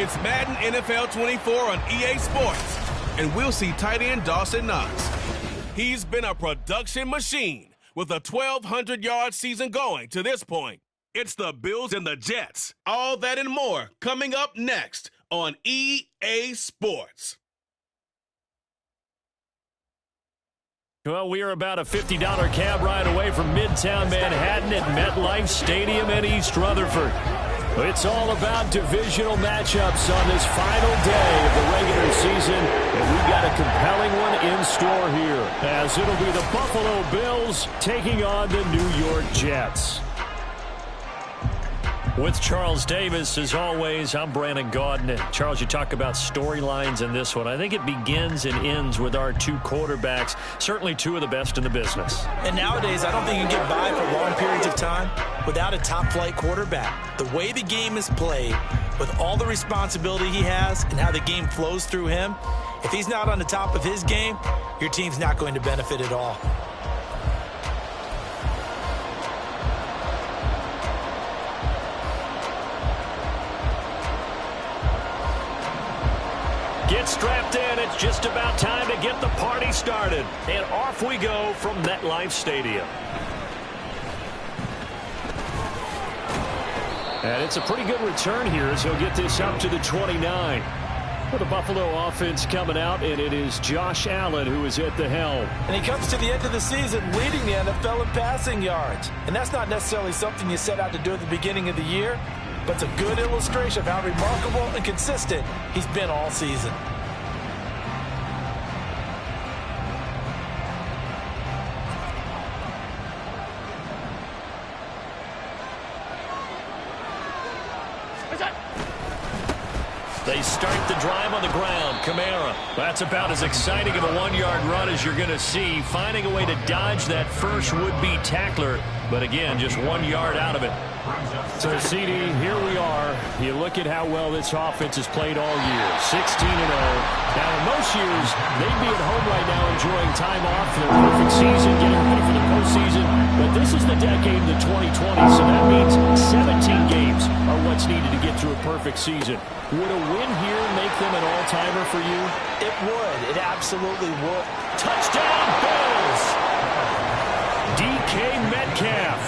It's Madden NFL 24 on EA Sports, and we'll see tight end Dawson Knox. He's been a production machine with a 1,200-yard season going to this point. It's the Bills and the Jets. All that and more coming up next on EA Sports. Well, we are about a $50 cab ride away from Midtown Manhattan at MetLife Stadium in East Rutherford. It's all about divisional matchups on this final day of the regular season, and we've got a compelling one in store here, as it'll be the Buffalo Bills taking on the New York Jets. With Charles Davis, as always, I'm Brandon Gaudin. And Charles, you talk about storylines in this one. I think it begins and ends with our two quarterbacks, certainly two of the best in the business. And nowadays, I don't think you can get by for long periods of time without a top-flight quarterback. The way the game is played, with all the responsibility he has and how the game flows through him, if he's not on the top of his game, your team's not going to benefit at all. Get strapped in. It's just about time to get the party started. And off we go from MetLife Stadium. And it's a pretty good return here as he'll get this up to the 29. For the Buffalo offense coming out, and it is Josh Allen who is at the helm. And he comes to the end of the season leading the NFL in passing yards. And that's not necessarily something you set out to do at the beginning of the year, but it's a good illustration of how remarkable and consistent he's been all season. They start the drive on the ground. Kamara. That's about as exciting of a one-yard run as you're going to see. Finding a way to dodge that first would-be tackler. But again, just 1 yard out of it. So, CD, here we are. You look at how well this offense has played all year. 16-0. Now, in most years, they'd be at home right now enjoying time off for their perfect season, getting ready for the postseason. But this is the decade of the 2020, so that means 17 games are what's needed to get through a perfect season. Would a win here make them an all-timer for you? It would. It absolutely would. Touchdown, Bills! DK Metcalf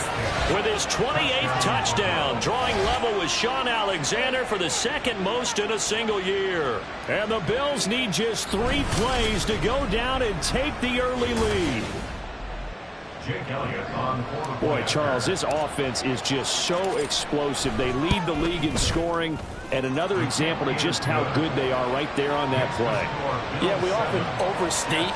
with his 28th touchdown, drawing level with Sean Alexander for the second most in a single year. And the Bills need just 3 plays to go down and take the early lead. Boy, Charles, this offense is just so explosive. They lead the league in scoring, and another example of just how good they are right there on that play. Yeah, we often overstate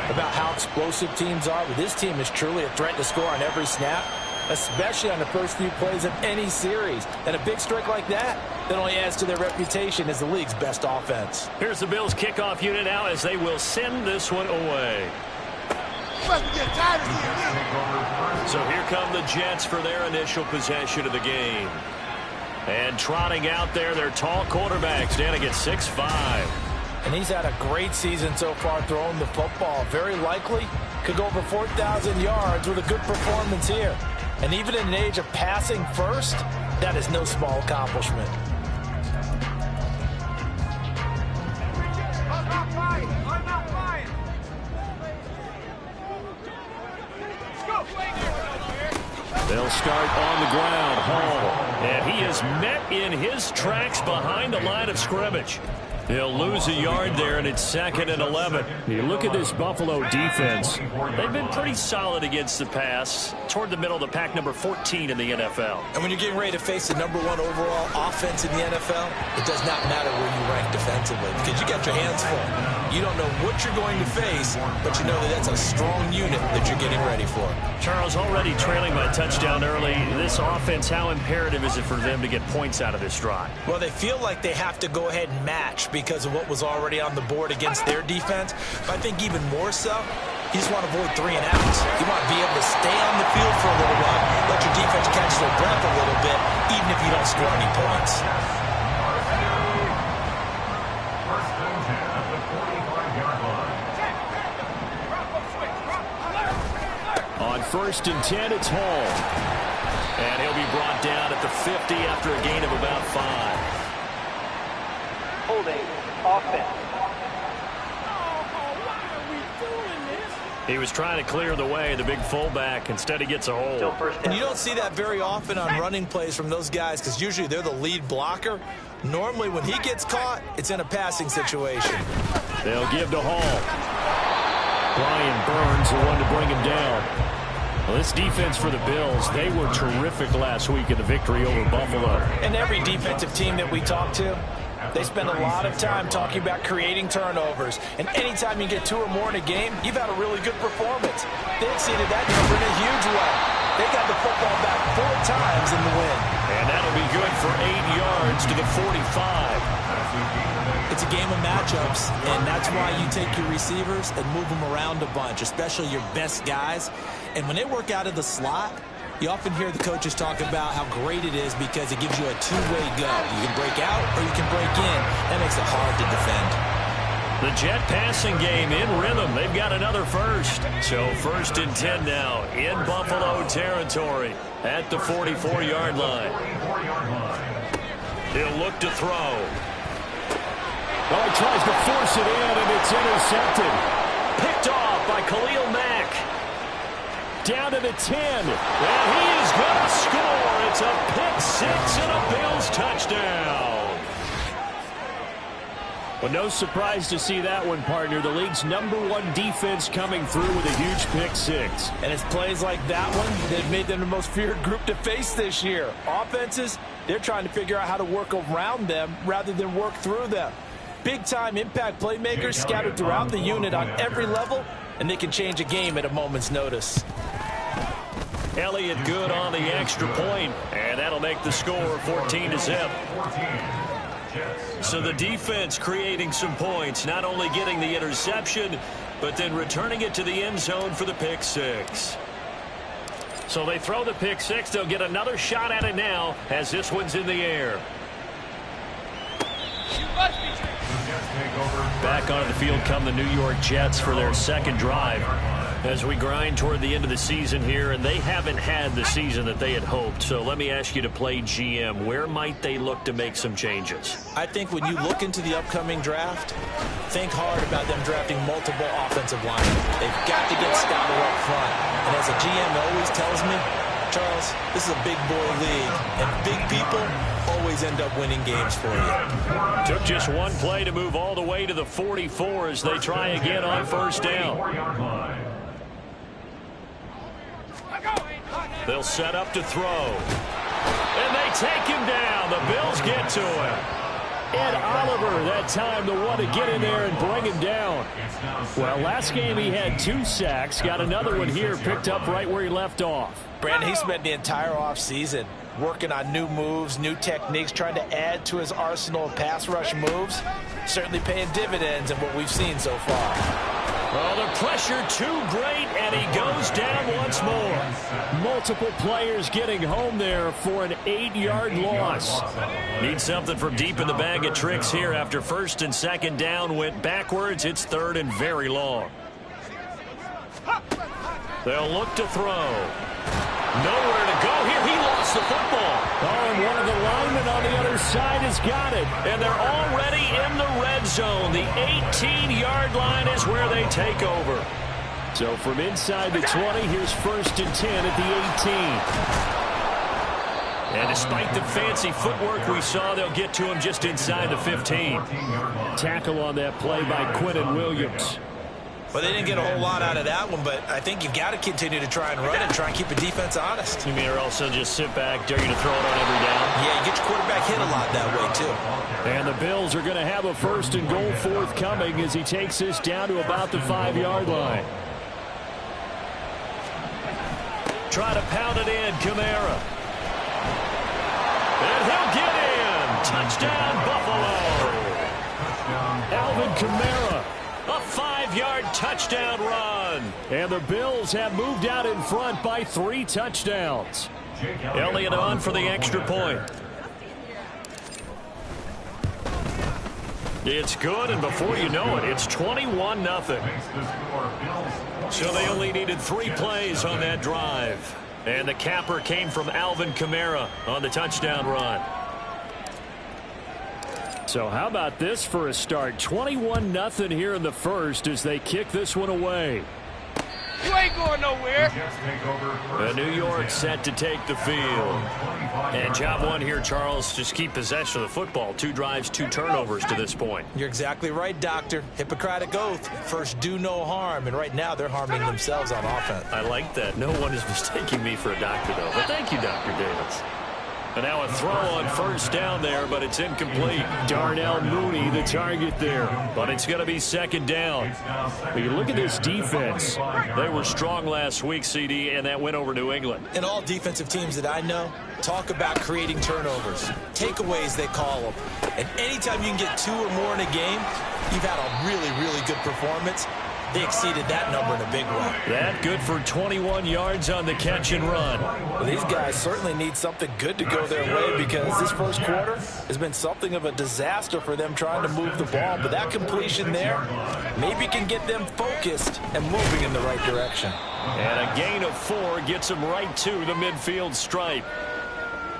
about how explosive teams are, but this team is truly a threat to score on every snap, especially on the first few plays of any series. And a big streak like that only adds to their reputation as the league's best offense. Here's the Bills' kickoff unit now as they will send this one away. So here come the Jets for their initial possession of the game. And trotting out there, their tall quarterbacks down to get 6'5". And he's had a great season so far throwing the football. Very likely could go over 4,000 yards with a good performance here. And even in an age of passing first, that is no small accomplishment. They'll start on the ground. Hall. And he is met in his tracks behind the line of scrimmage. He'll lose a yard there, and it's 2nd and 11. You look at this Buffalo defense. They've been pretty solid against the pass. Toward the middle of the pack, number 14 in the NFL. And when you're getting ready to face the number 1 overall offense in the NFL, it does not matter where you rank defensively because you got your hands full. You don't know what you're going to face, but you know that that's a strong unit that you're getting ready for. Charles, already trailing by touchdown early. This offense, how imperative is it for them to get points out of this drive? Well, they feel like they have to go ahead and match because of what was already on the board against their defense. But I think even more so, you just want to avoid 3 and outs. You want to be able to stay on the field for a little while, let your defense catch their breath a little bit, even if you don't score any points. On 1st and 10, it's Hall. And he'll be brought down at the 50 after a gain of about 5. holding offense. He was trying to clear the way, the big fullback. Instead, he gets a hold. And you don't see that very often on running plays from those guys because usually they're the lead blocker. Normally, when he gets caught, it's in a passing situation. They'll give to Hall. Brian Burns, the one to bring him down. Well, this defense for the Bills, they were terrific last week in the victory over Buffalo. And every defensive team that we talk to, they spend a lot of time talking about creating turnovers. And anytime you get 2 or more in a game, you've had a really good performance. They exceeded that number in a huge way. They got the football back 4 times in the win. And that'll be good for 8 yards to the 45. It's a game of matchups, and that's why you take your receivers and move them around a bunch, especially your best guys. And when they work out of the slot, you often hear the coaches talk about how great it is because it gives you a two-way go. You can break out or you can break in. That makes it hard to defend. The Jet passing game in rhythm. They've got another first. So 1st and 10 now in Buffalo territory at the 44-yard line. He'll look to throw. Oh, he tries to force it in, and it's intercepted. Picked off by Khalil Mack. Down to the 10. And he is going to score. It's a pick 6 and a Bills touchdown. Well, no surprise to see that one, partner. The league's #1 defense coming through with a huge pick 6. And it's plays like that one that made them the most feared group to face this year. Offenses, they're trying to figure out how to work around them rather than work through them. Big-time impact playmakers scattered throughout the unit on every level, and they can change a game at a moment's notice. Elliott good on the extra point, and that'll make the score 14-0. So the defense creating some points, not only getting the interception, but then returning it to the end zone for the pick 6. So they throw the pick 6. They'll get another shot at it now as this one's in the air. Back onto the field come the New York Jets for their second drive as we grind toward the end of the season here, and they haven't had the season that they had hoped. So let me ask you to play GM. Where might they look to make some changes? I think when you look into the upcoming draft, think hard about them drafting multiple offensive linemen. They've got to get stouter up front. And as a GM always tells me, Charles, this is a big boy league, and big people always end up winning games for you. Took just one play to move all the way to the 44 as they try again on 1st down. They'll set up to throw. And they take him down. The Bills get to him. Ed Oliver, that time the one to get in there and bring him down. Well, last game he had 2 sacks. Got another one here, picked up right where he left off. Brandon, he spent the entire offseason working on new moves, new techniques, trying to add to his arsenal of pass rush moves. Certainly paying dividends in what we've seen so far. Well, the pressure too great, and he goes down once more. Multiple players getting home there for an 8-yard loss. Need something from deep in the bag of tricks here after 1st and 2nd down went backwards. It's 3rd and very long. They'll look to throw. Nowhere to go here. He lost the football. Oh, and one of the linemen on the other side has got it. And they're already in the red zone. The 18-yard line is where they take over. So from inside the 20, here's 1st and 10 at the 18. And despite the fancy footwork we saw, they'll get to him just inside the 15. Tackle on that play by Quinnen Williams. Well, they didn't get a whole lot out of that one, but I think you've got to continue to try and run and try and keep the defense honest. You mean or also just sit back, dare you to throw it on every down? Yeah, you get your quarterback hit a lot that way, too. And the Bills are going to have a 1st and goal forthcoming as he takes this down to about the 5-yard line. Try to pound it in, Kamara. And he'll get in. Touchdown, Buffalo. Alvin Kamara. A 5-yard touchdown run. And the Bills have moved out in front by 3 touchdowns. Elliott on for the extra point. It's good, and before you know it, it's 21-0. So they only needed 3 plays on that drive. And the capper came from Alvin Kamara on the touchdown run. So how about this for a start? 21-0 here in the first as they kick this one away. You ain't going nowhere. And New York set to take the field. And job one here, Charles, just keep possession of the football. 2 drives, 2 turnovers to this point. You're exactly right, Doctor. Hippocratic oath. First, do no harm. And right now, they're harming themselves on offense. I like that. No one is mistaking me for a doctor, though. But thank you, Dr. Davis. And now a throw on first down there, but it's incomplete. Darnell Mooney, the target there. But it's going to be second down. But you look at this defense. They were strong last week, CD, and that went over New England. And all defensive teams that I know talk about creating turnovers. Takeaways, they call them. And anytime you can get 2 or more in a game, you've had a really, really good performance. They exceeded that number in a big way. That good for 21 yards on the catch and run. Well, these guys certainly need something good to go their way because this first quarter has been something of a disaster for them trying to move the ball. But that completion there maybe can get them focused and moving in the right direction. And a gain of 4 gets them right to the midfield stripe.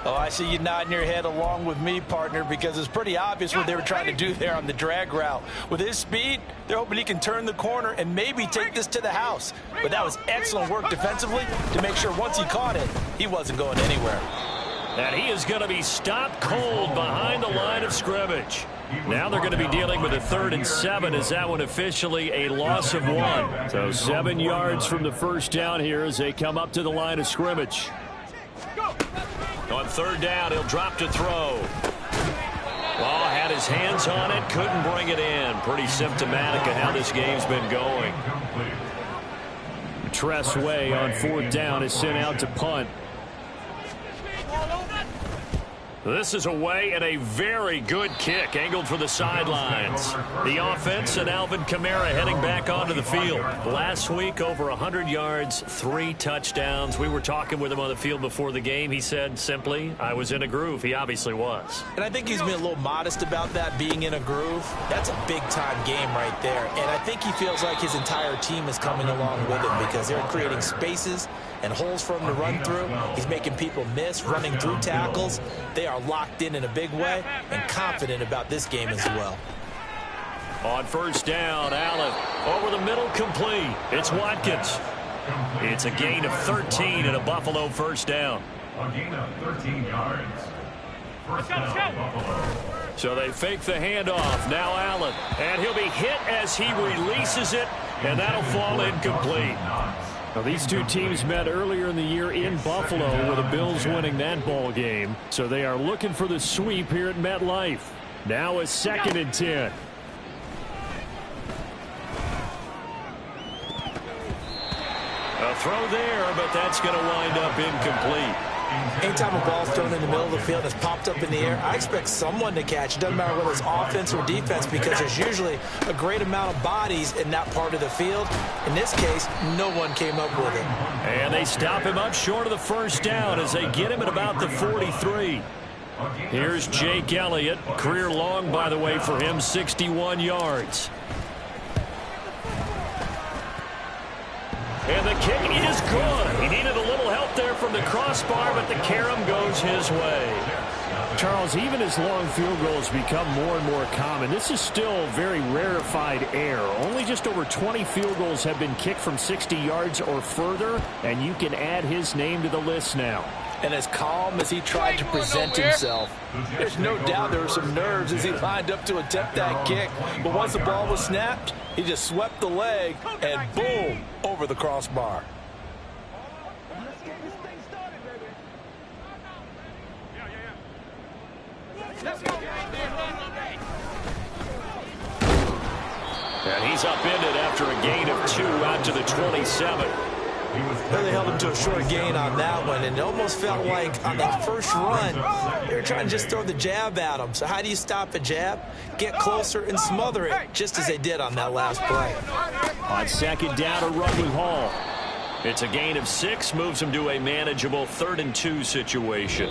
Oh, I see you nodding your head along with me, partner, because it's pretty obvious what they were trying to do there on the drag route. With his speed, they're hoping he can turn the corner and maybe take this to the house. But that was excellent work defensively to make sure once he caught it, he wasn't going anywhere. And he is going to be stopped cold behind the line of scrimmage. Now they're going to be dealing with a 3rd and 7 as that one officially a loss of 1. So 7 yards from the first down here as they come up to the line of scrimmage. On 3rd down, he'll drop to throw. Well, had his hands on it, couldn't bring it in. Pretty symptomatic of how this game's been going. Tressway on 4th down is sent out to punt. This is away and a very good kick angled for the sidelines. The offense and Alvin Kamara heading back onto the field. Last week, over 100 yards, 3 touchdowns. We were talking with him on the field before the game. He said simply, I was in a groove. He obviously was. And I think he's been a little modest about that, being in a groove. That's a big-time game right there. And I think he feels like his entire team is coming along with him because they're creating spaces and holes for him to run through. He's making people miss, running through tackles. They are locked in a big way and confident about this game as well. On 1st down, Allen over the middle, complete. It's Watkins. It's a gain of 13 and a Buffalo 1st down. A gain of 13 yards. First down, Buffalo. So they fake the handoff. Now Allen. And he'll be hit as he releases it, and that'll fall incomplete. Now, these two teams met earlier in the year in Buffalo with the Bills winning that ball game. So they are looking for the sweep here at MetLife. Now a 2nd and 10. A throw there, but that's going to wind up incomplete. Anytime a ball's thrown in the middle of the field and it's popped up in the air, I expect someone to catch. It doesn't matter whether it's offense or defense because there's usually a great amount of bodies in that part of the field. In this case, no one came up with it. And they stop him up short of the 1st down as they get him at about the 43. Here's Jake Elliott. Career long, by the way, for him, 61 yards. And the kick is good. He needed a little help there from the crossbar, but the carom goes his way. Charles, even as long field goals become more and more common, this is still very rarefied air. Only just over 20 field goals have been kicked from 60 yards or further, and you can add his name to the list now. And as calm as he tried to present himself, there's no doubt there were some nerves as he lined up to attempt that kick. But once the ball was snapped, he just swept the leg and boom, over the crossbar. And he's upended after a gain of 2 out to the 27. They held him to a short gain on that one, and it almost felt like on that first run, they were trying to just throw the jab at him. So how do you stop a jab? Get closer and smother it, just as they did on that last play. On 2nd down, a run with Hall. It's a gain of 6, moves him to a manageable 3rd and 2 situation.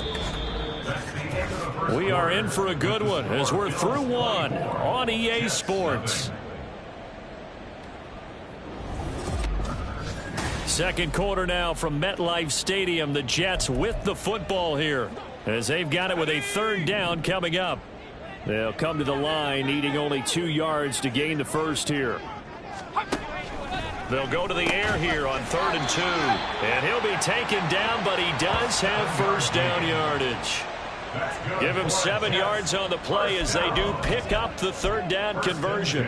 We are in for a good one as we're through one on EA Sports. Second quarter now from MetLife Stadium. The Jets with the football here as they've got it with a 3rd down coming up. They'll come to the line, needing only 2 yards to gain the first here. They'll go to the air here on 3rd and 2. And he'll be taken down, but he does have first down yardage. Give him 7 yards on the play as they do pick up the 3rd down conversion.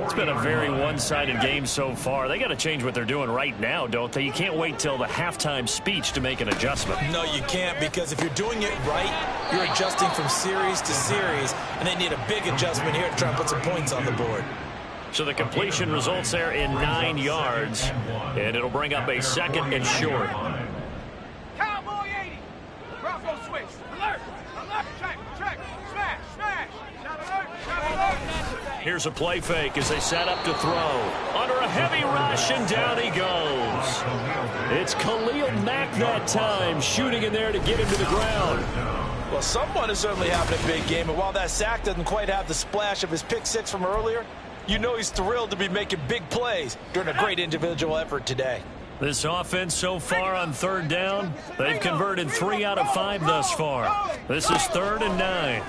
It's been a very one-sided game so far. They got to change what they're doing right now, don't they? You can't wait till the halftime speech to make an adjustment. No, you can't, because if you're doing it right, you're adjusting from series to series, and they need a big adjustment here to try and put some points on the board. So the completion results there in 9 yards, and it'll bring up a 2nd and short. Cowboy 80. Bronco switch. Alert. Alert. Check. Smash. Shot alert. Here's a play fake as they set up to throw. Under a heavy rush, and down he goes. It's Khalil Mack that time, shooting in there to get him to the ground. Well, someone is certainly having a big game, and while that sack doesn't quite have the splash of his pick six from earlier, you know he's thrilled to be making big plays during a great individual effort today. This offense so far on 3rd down, they've converted 3 out of 5 thus far. This is 3rd and 9.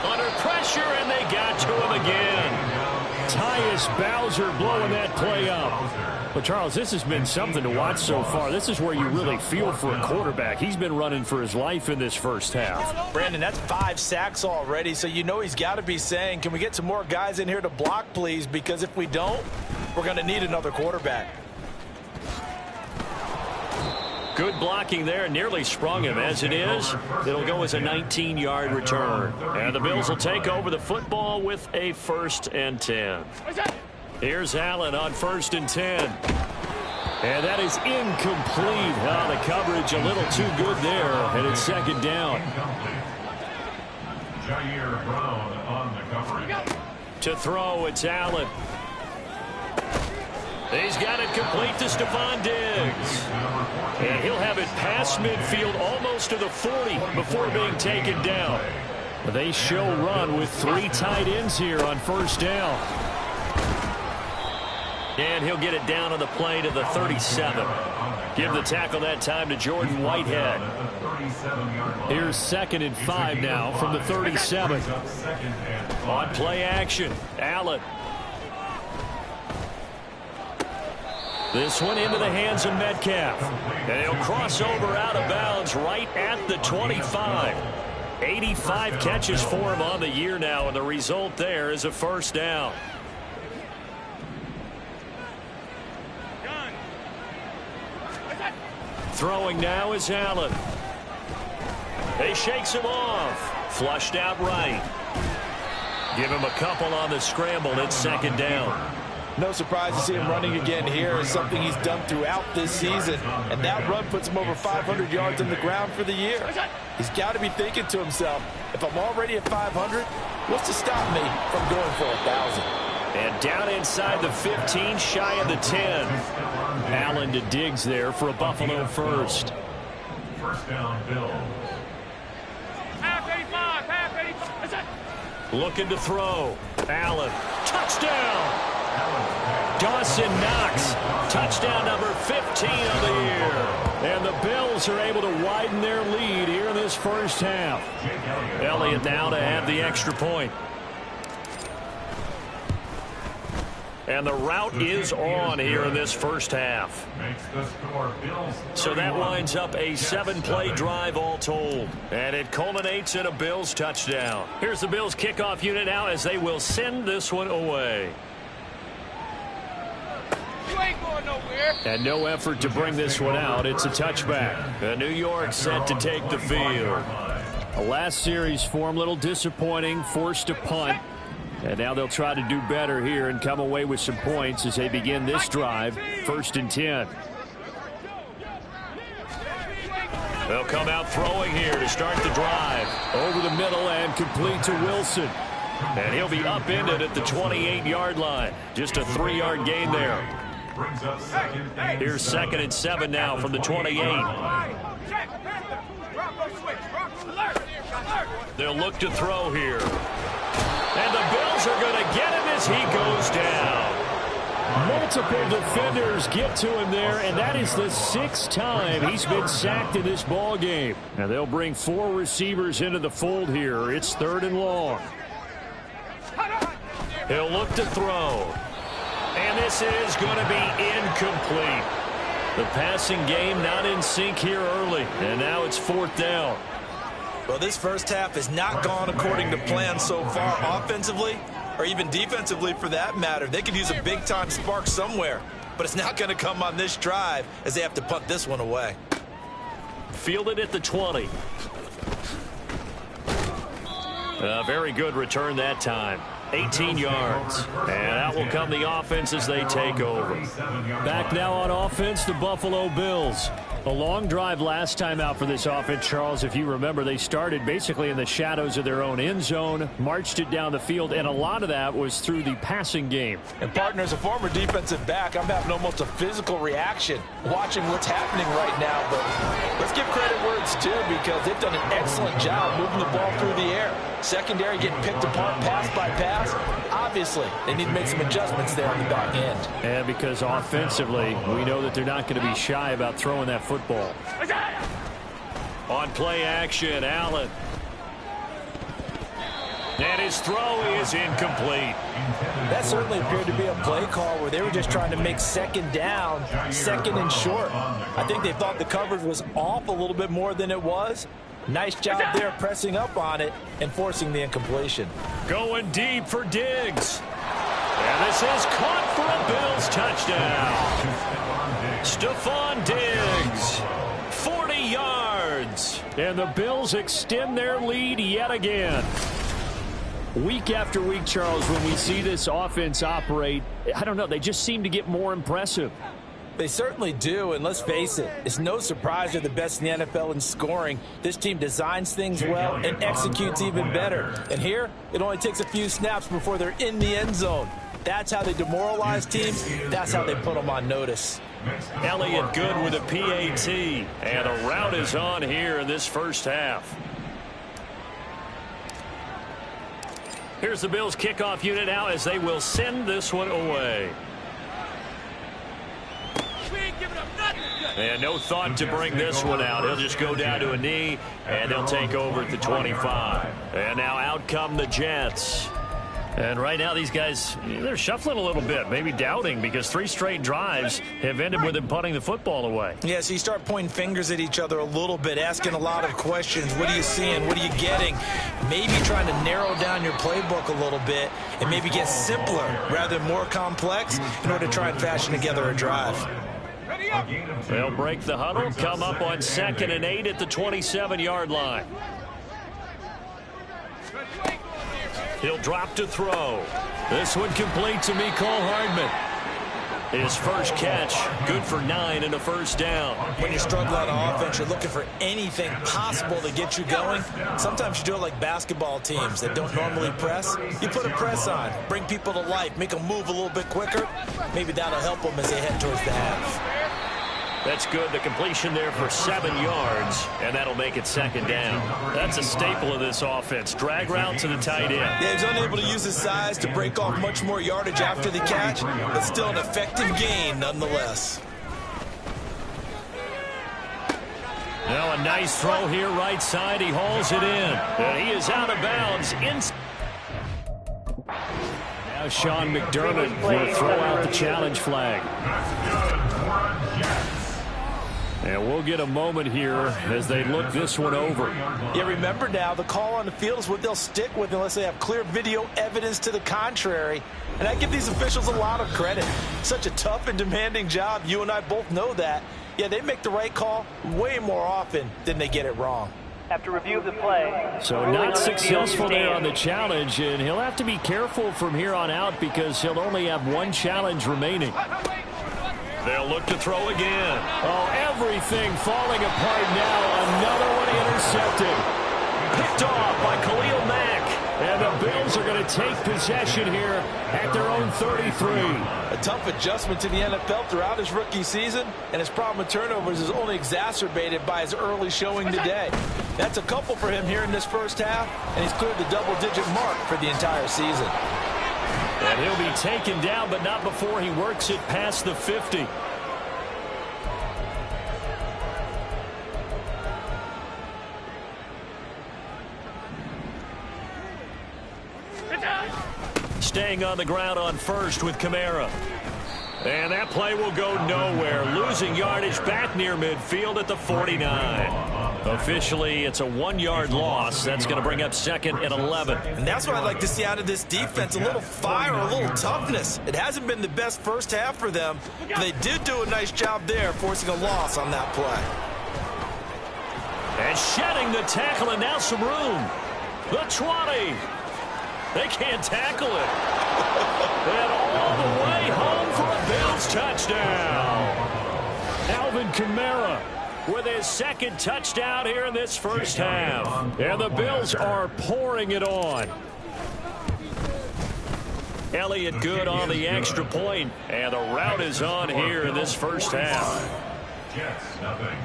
Under pressure, and they got to him again. Tyus Bowser blowing that play up. But, Charles, this has been something to watch so far. This is where you really feel for a quarterback. He's been running for his life in this first half. Brandon, that's 5 sacks already, so you know he's got to be saying, can we get some more guys in here to block, please? Because if we don't, we're going to need another quarterback. Good blocking there, nearly sprung him. As it is, it'll go as a 19-yard return. And the Bills will take over the football with a 1st and 10. Here's Allen on 1st and 10. And that is incomplete. The coverage a little too good there, and it's 2nd down. Jair Brown on the coverage. To throw, it's Allen. He's got it complete to Stephon Diggs. And he'll have it past midfield almost to the 40 before being taken down. They show run with 3 tight ends here on 1st down. And he'll get it down on the play to the 37. Give the tackle that time to Jordan Whitehead. Here's 2nd and 5 now from the 37. On play action, Allen. This one into the hands of Metcalf. And he'll cross over out of bounds right at the 25. 85 catches for him on the year now, and the result there is a 1st down. Throwing now is Allen. He shakes him off. Flushed out right. Give him a couple on the scramble. It's 2nd down. No surprise to see him running again here. It's something he's done throughout this season. And that run puts him over 500 yards on the ground for the year. He's got to be thinking to himself, if I'm already at 500, what's to stop me from going for 1,000? And down inside the 15, shy of the 10. Allen to Diggs there for a Buffalo 1st. 1st down, Bill. Half 85. Looking to throw. Allen. Touchdown. Dawson Knox. Touchdown number 15 of the year. And the Bills are able to widen their lead here in this first half. Elliott now to add the extra point. And the route is on here in this first half. So that winds up a 7-play drive all told. And it culminates in a Bills touchdown. Here's the Bills kickoff unit now as they will send this one away. You ain't going nowhere. And no effort to bring this one out. It's a touchback. The New York set to take the field. A last series form, a little disappointing, forced to punt. And now they'll try to do better here and come away with some points as they begin this drive. 1st and 10. They'll come out throwing here to start the drive. Over the middle and complete to Wilson. And he'll be upended at the 28-yard line. Just a 3-yard gain there. Here's 2nd and 7 now from the 28. They'll look to throw here. And the Bills are going to get him as he goes down. Multiple defenders get to him there, and that is the 6th time he's been sacked in this ball game. Now they'll bring 4 receivers into the fold here. It's 3rd and long. He'll look to throw. And this is going to be incomplete. The passing game not in sync here early, and now it's 4th down. Well, this first half has not gone according to plan so far offensively, or even defensively for that matter. They could use a big-time spark somewhere, but it's not going to come on this drive as they have to punt this one away. Fielded at the 20. A very good return that time. 18 yards. And out will come the offense as they take over. Back now on offense, the Buffalo Bills. A long drive last time out for this offense, Charles. If you remember, they started basically in the shadows of their own end zone, marched it down the field, and a lot of that was through the passing game. And, partner, as a former defensive back, I'm having almost a physical reaction watching what's happening right now. But let's give credit where it's due, because they've done an excellent job moving the ball through the air. Secondary getting picked apart pass by pass. Obviously, they need to make some adjustments there on the back end. And because offensively, we know that they're not going to be shy about throwing that football. On play action, Allen. And his throw is incomplete. That certainly appeared to be a play call where they were just trying to make 2nd down, 2nd and short. I think they thought the coverage was off a little bit more than it was. Nice job there pressing up on it and forcing the incompletion. Going deep for Diggs. And this is caught for a Bills touchdown. Stephon Diggs, 40 yards. And the Bills extend their lead yet again. Week after week, Charles, when we see this offense operate, I don't know, they just seem to get more impressive. They certainly do, and let's face it, it's no surprise they're the best in the NFL in scoring. This team designs things well and executes even better. And here, it only takes a few snaps before they're in the end zone. That's how they demoralize teams. That's how they put them on notice. Elliott good with a PAT, and a route is on here in this first half. Here's the Bills kickoff unit now as they will send this one away. And no thought to bring this one out. He'll just go down to a knee, and they'll take over at the 25. And now out come the Jets. And right now these guys, they're shuffling a little bit, maybe doubting, because 3 straight drives have ended with them punting the football away. Yeah, so you start pointing fingers at each other a little bit, asking a lot of questions. What are you seeing? What are you getting? Maybe trying to narrow down your playbook a little bit and maybe get simpler rather than more complex in order to try and fashion together a drive. They'll break the huddle, come up on 2nd and 8 at the 27-yard line. He'll drop to throw. This one complete to Mecole Hardman. His first catch, good for 9 and a first down. When you struggle on offense, you're looking for anything possible to get you going. Sometimes you do it like basketball teams that don't normally press. You put a press on, bring people to life, make them move a little bit quicker. Maybe that'll help them as they head towards the half. That's good. The completion there for 7 yards, and that'll make it 2nd down. That's a staple of this offense. Drag route to the tight end. Yeah, he's unable to use his size to break off much more yardage after the catch, but still an effective gain nonetheless. Now a nice throw here right side. He hauls it in, and he is out of bounds. Now Sean McDermott will throw out the challenge flag. And we'll get a moment here as they look this one over. Yeah, remember now, the call on the field is what they'll stick with unless they have clear video evidence to the contrary. And I give these officials a lot of credit. Such a tough and demanding job. You and I both know that. Yeah, they make the right call way more often than they get it wrong. After review of the play. So not successful there on the challenge, and he'll have to be careful from here on out because he'll only have 1 challenge remaining. They'll look to throw again. Oh, everything falling apart now. Another one intercepted. Picked off by Khalil Mack. And the Bills are going to take possession here at their own 33. A tough adjustment to the NFL throughout his rookie season, and his problem with turnovers is only exacerbated by his early showing today. That's a couple for him here in this first half, and he's cleared the double-digit mark for the entire season. And he'll be taken down, but not before he works it past the 50. Staying on the ground on first with Kamara. And that play will go nowhere. Losing yardage back near midfield at the 49. Officially, it's a 1-yard loss. That's going to bring up second and 11. And that's what I'd like to see out of this defense. A little fire, a little toughness. It hasn't been the best first half for them. But they did do a nice job there, forcing a loss on that play. And shedding the tackle, and now some room. The 20. They can't tackle it. And all the way home for a Bills touchdown. Alvin Kamara with his second touchdown here in this first half. And the Bills are pouring it on. Elliott good on the extra point, and the route is on here in this first half. Jets, nothing.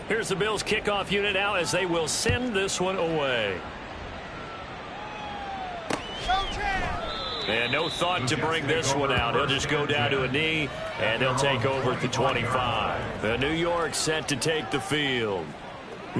Here's the Bills kickoff unit now as they will send this one away. And no thought to bring this one out. He'll just go down to a knee, and he'll take over at the 25. The New York set to take the field.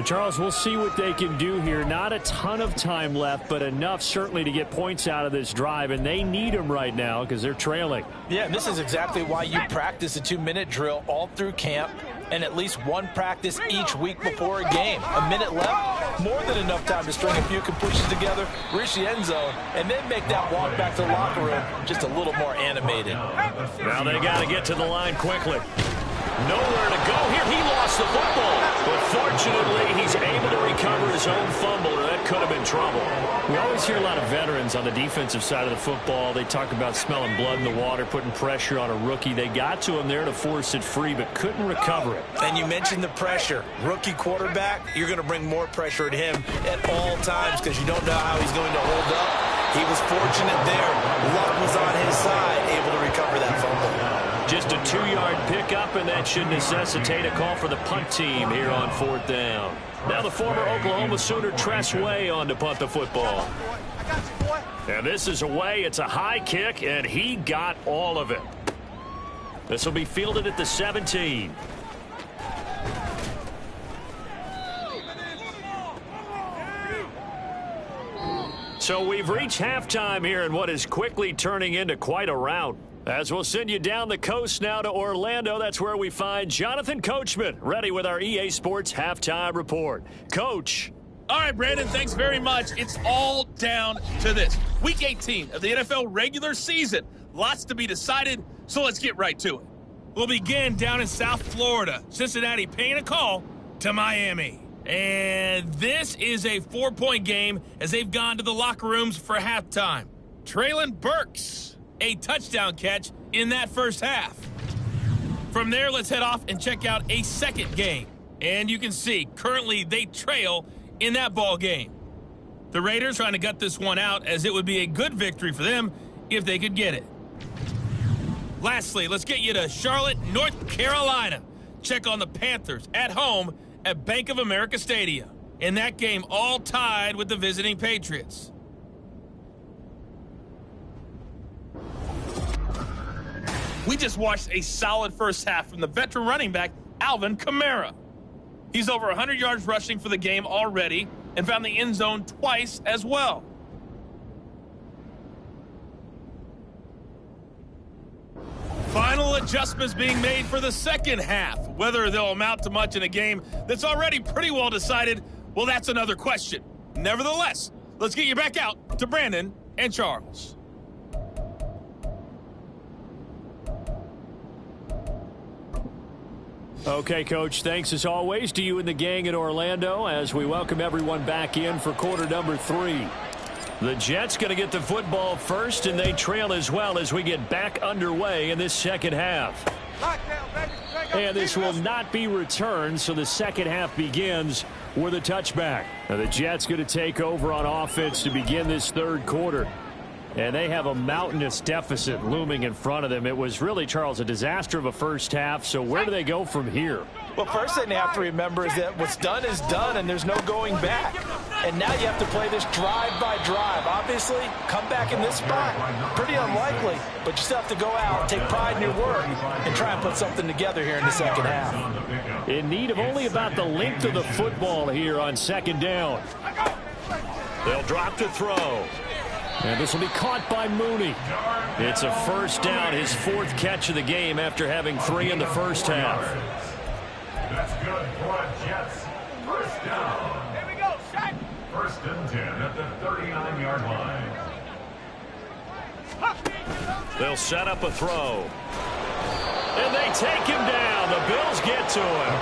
Charles, we'll see what they can do here. Not a ton of time left, but enough certainly to get points out of this drive, and they need them right now because they're trailing. Yeah, and this is exactly why you practice a 2-minute drill all through camp and at least one practice each week before a game. A minute left, more than enough time to string a few completions together, reach the end zone, and then make that walk back to the locker room just a little more animated. Now they got to get to the line quickly. Nowhere to go here. He lost the football. But fortunately, he's able to recover his own fumble, or that could have been trouble. We always hear a lot of veterans on the defensive side of the football. They talk about smelling blood in the water, putting pressure on a rookie. They got to him there to force it free, but couldn't recover it. And you mentioned the pressure. Rookie quarterback, you're going to bring more pressure at him at all times because you don't know how he's going to hold up. He was fortunate there. Luck was on his side, able to recover that fumble. Just a 2-yard pickup, and that should necessitate a call for the punt team here on 4th down. Now the former Oklahoma Sooner Tress Way on to punt the football. And this is away. It's a high kick, and he got all of it. This will be fielded at the 17. So we've reached halftime here in what is quickly turning into quite a rout. As we'll send you down the coast now to Orlando, that's where we find Jonathan Coachman, ready with our EA Sports Halftime Report. Coach. All right, Brandon, thanks very much. It's all down to this. Week 18 of the NFL regular season. Lots to be decided, so let's get right to it. We'll begin down in South Florida. Cincinnati paying a call to Miami. And this is a 4-point game as they've gone to the locker rooms for halftime. Traylon Burks, a touchdown catch in that first half. From there, let's head off and check out a second game. And you can see, currently they trail in that ball game. The Raiders trying to gut this one out as it would be a good victory for them if they could get it. Lastly, let's get you to Charlotte, North Carolina. Check on the Panthers at home at Bank of America Stadium. In that game, all tied with the visiting Patriots. We just watched a solid first half from the veteran running back, Alvin Kamara. He's over 100 yards rushing for the game already and found the end zone twice as well. Final adjustments being made for the second half. Whether they'll amount to much in a game that's already pretty well decided, well, that's another question. Nevertheless, let's get you back out to Brandon and Charles. Okay, Coach, thanks as always to you and the gang in Orlando as we welcome everyone back in for quarter number 3. The Jets going to get the football first, and they trail as well as we get back underway in this second half. And this will not be returned, so the second half begins with a touchback. Now the Jets going to take over on offense to begin this third quarter. And they have a mountainous deficit looming in front of them. It was really, Charles, a disaster of a first half. So where do they go from here? Well, first thing they have to remember is that what's done is done, and there's no going back. And now you have to play this drive by drive. Obviously, come back in this spot, pretty unlikely, but you still have to go out, take pride in your work, and try and put something together here in the second half. In need of only about the length of the football here on second down. They'll drop to throw. And this will be caught by Mooney. It's a first down, his 4th catch of the game after having 3 in the first half. That's good for a Jets. First down. Here we go, shot. First and 10 at the 39-yard line. They'll set up a throw. And they take him down. The Bills get to him.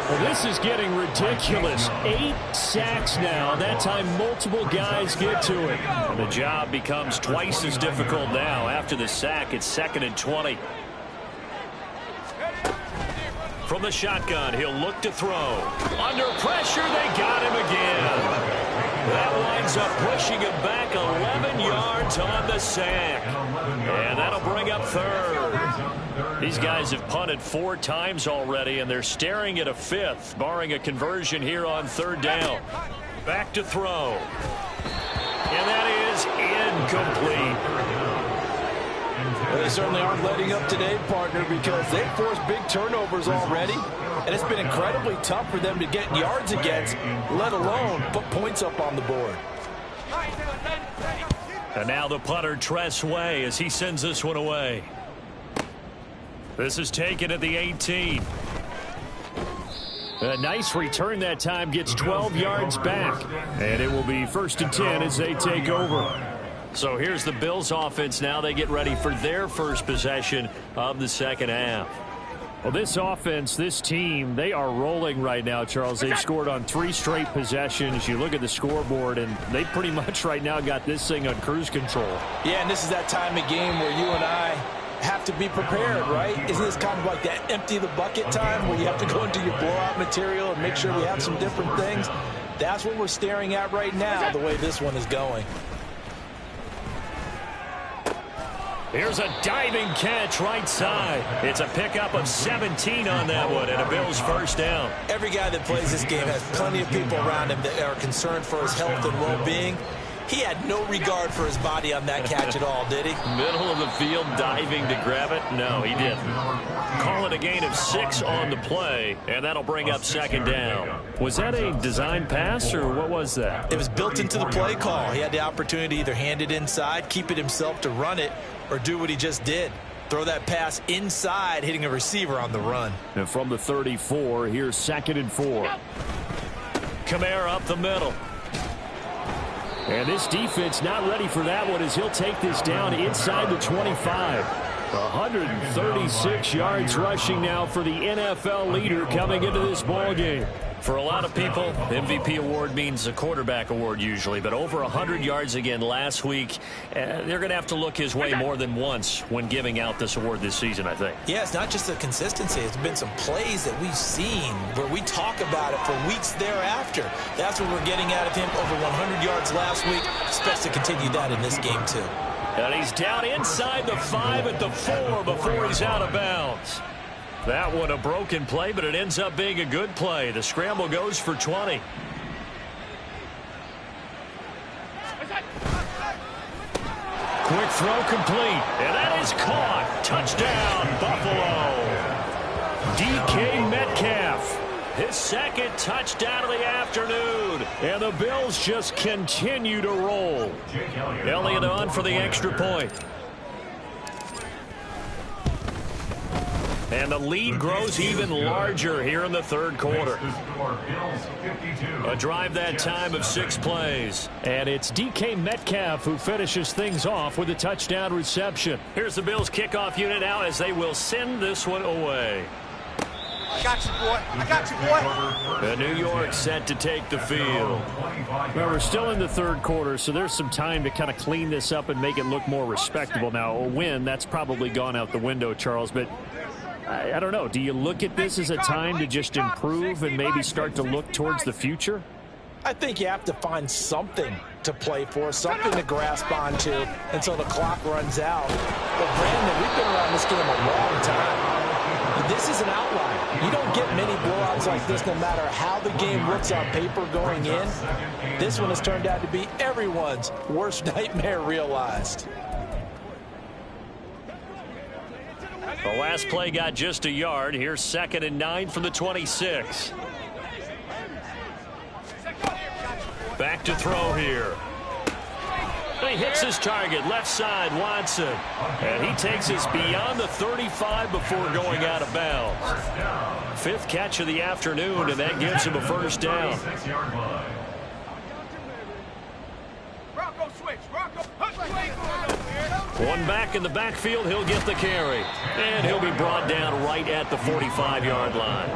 Well, this is getting ridiculous. 8 sacks now. That time multiple guys get to it. And the job becomes twice as difficult now. After the sack, it's 2nd and 20. From the shotgun, he'll look to throw. Under pressure, they got him again. That winds up pushing him back 11 yards on the sack. And that'll bring up 3rd. These guys have punted 4 times already, and they're staring at a 5th, barring a conversion here on 3rd down. Back to throw. And that is incomplete. Well, they certainly aren't letting up today, partner, because they've forced big turnovers already, and it's been incredibly tough for them to get yards against, let alone put points up on the board. And now the punter, Tress Way, as he sends this one away. This is taken at the 18. A nice return that time, gets 12 yards back. And it will be 1st and 10 as they take over. So here's the Bills offense now. They get ready for their first possession of the second half. Well, this offense, this team, they are rolling right now, Charles. They've scored on 3 straight possessions. You look at the scoreboard, and they pretty much right now got this thing on cruise control. Yeah, and this is that time of game where you and I have to be prepared, right? Isn't this kind of like that empty the bucket time where you have to go into your blowout material and make sure we have some different things? That's what we're staring at right now, the way this one is going. Here's a diving catch right side. It's a pickup of 17 on that one, and a Bills first down. Every guy that plays this game has plenty of people around him that are concerned for his health and well-being. He had no regard for his body on that catch at all, did he? Middle of the field, diving to grab it? No, he didn't. Call it a gain of 6 on the play, and that'll bring up second down. Was that a design pass, or what was that? It was built into the play call. He had the opportunity to either hand it inside, keep it himself to run it, or do what he just did. Throw that pass inside, hitting a receiver on the run. And from the 34, here's 2nd and 4. Kamara up the middle. And this defense not ready for that one as he'll take this down inside the 25. 136 yards rushing now for the NFL leader coming into this ball game. For a lot of people, MVP award means a quarterback award usually, but over 100 yards again last week. They're going to have to look his way more than once when giving out this award this season, I think. Yeah, it's not just the consistency. It's been some plays that we've seen where we talk about it for weeks thereafter. That's what we're getting out of him. Over 100 yards last week. Expects to continue that in this game, too. And he's down inside the 5 at the 4 before he's out of bounds. That one a broken play, but it ends up being a good play. The scramble goes for 20. Quick throw complete, and that is caught. Touchdown, Buffalo. DK Metcalf, his 2nd touchdown of the afternoon. And the Bills just continue to roll. Elliott on for the extra point. And the lead grows even larger here in the 3rd quarter. A drive that time of 6 plays. And it's DK Metcalf who finishes things off with a touchdown reception. Here's the Bills kickoff unit now as they will send this one away. I got you, boy. I got you, boy. And New York set to take the field. Well, we're still in the 3rd quarter, so there's some time to kind of clean this up and make it look more respectable. Now, a win, that's probably gone out the window, Charles, but I don't know. Do you look at this as a time to just improve and maybe start to look towards the future? I think you have to find something to play for, something to grasp onto until the clock runs out. But, Brandon, we've been around this game a long time. This is an outlier. You don't get many blowouts like this no matter how the game looks on paper going in. This one has turned out to be everyone's worst nightmare realized. The last play got just a yard. Here's 2nd and 9 from the 26. Back to throw here. He hits his target, left side, Watson. And he takes us beyond the 35 before going out of bounds. 5th catch of the afternoon, and that gives him a first down. One back in the backfield, he'll get the carry. And he'll be brought down right at the 45-yard line.